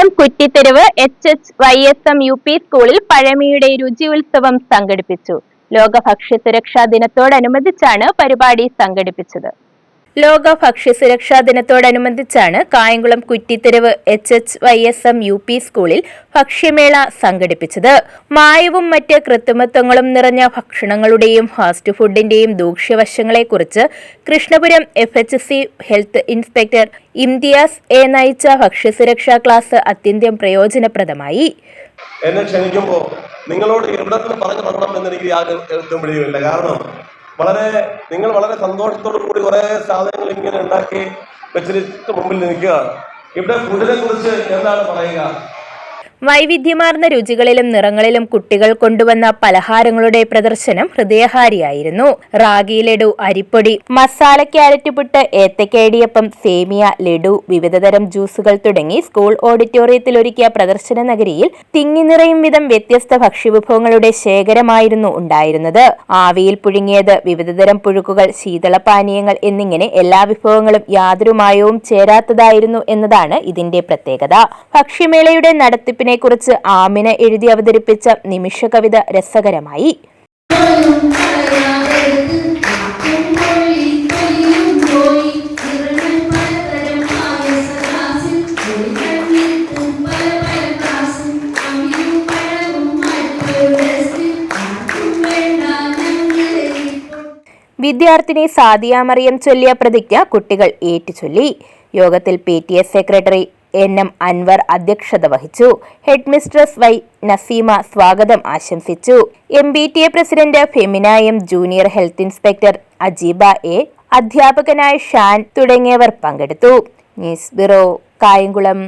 Kayamkulam Kuttitheruvu HHYSM UP സ്കൂളിൽ പഴമയുടെ രുചി ഉത്സവം സംഘടിപ്പിച്ചു. ലോക ഭക്ഷ്യസുരക്ഷാ ദിനത്തോടനുബന്ധിച്ചാണ് പരിപാടി സംഘടിപ്പിച്ചത്. ലോക ഭക്ഷ്യസുരക്ഷാ ദിനത്തോടനുബന്ധിച്ചാണ് കായംകുളം കുറ്റിത്തെരുവ് HHYSM UP സ്കൂളിൽ ഭക്ഷ്യമേള സംഘടിപ്പിച്ചത്. മായവും മറ്റ് കൃത്രിമത്വങ്ങളും നിറഞ്ഞ ഭക്ഷണങ്ങളുടെയും ഫാസ്റ്റ് ഫുഡിന്റെയും ദൂഷ്യവശങ്ങളെക്കുറിച്ച് Krishnapuram FHC health inspector Imtiaz നയിച്ച ഭക്ഷ്യസുരക്ഷാ ക്ലാസ് അത്യന്തം പ്രയോജനപ്രദമായി. എന്നെ ക്ഷണിക്കുമ്പോൾ നിങ്ങളോട് എവിടെ നിന്ന് പറഞ്ഞു തുടങ്ങണം എന്നെനിക്ക് യാതൊരു പിടിയുമില്ല. കാരണം നിങ്ങൾ വളരെ സന്തോഷത്തോടു കൂടി കുറേ സാധനങ്ങൾ ഇങ്ങനെ ഉണ്ടാക്കി വെച്ചിട്ട് മുമ്പിൽ നിൽക്കുകയാണ്. ഇവിടെ ഫുഡിനെ കുറിച്ച് എന്താണ് പറയുക? വൈവിധ്യമാർന്ന രുചികളിലും നിറങ്ങളിലും കുട്ടികൾ കൊണ്ടുവന്ന പലഹാരങ്ങളുടെ പ്രദർശനം ഹൃദയഹാരിയായിരുന്നു. റാഗി ലഡു, അരിപ്പൊടി, മസാല ക്യാരറ്റ് പുട്ട്, ഏത്തക്കയടിയപ്പം, സേമിയ, ലഡു, വിവിധതരം ജ്യൂസുകൾ തുടങ്ങി സ്കൂൾ ഓഡിറ്റോറിയത്തിൽ ഒരുക്കിയ പ്രദർശന നഗരിയിൽ തിങ്ങിനിറയും വിധം വ്യത്യസ്ത ഭക്ഷ്യവിഭവങ്ങളുടെ ശേഖരമായിരുന്നു ഉണ്ടായിരുന്നത്. ആവിയിൽ പുഴുങ്ങിയത്, വിവിധതരം പുഴുക്കുകൾ, ശീതളപാനീയങ്ങൾ എന്നിങ്ങനെ എല്ലാ വിഭവങ്ങളും യാതൊരു മായവും ചേരാത്തതായിരുന്നു എന്നതാണ് ഇതിന്റെ പ്രത്യേകത. ഭക്ഷ്യമേളയുടെ നടത്തിപ്പിനെ കുറിച്ച് ആമിന എഴുതി അവതരിപ്പിച്ച നിമിഷ കവിത രസകരമായി. വിദ്യാർത്ഥിനി സാദിയ മറിയം ചൊല്ലിയ പ്രതിജ്ഞ കുട്ടികൾ ഏറ്റുചൊല്ലി. യോഗത്തിൽ PTA സെക്രട്ടറി NM അൻവർ അധ്യക്ഷത വഹിച്ചു. ഹെഡ് മിസ്ട്രസ് Y നസീമ സ്വാഗതം ആശംസിച്ചു. MBTA president Femina M, junior health inspector Ajeeba A, അധ്യാപകനായ ഷാൻ തുടങ്ങിയവർ പങ്കെടുത്തു. News bureau, Kayamkulam.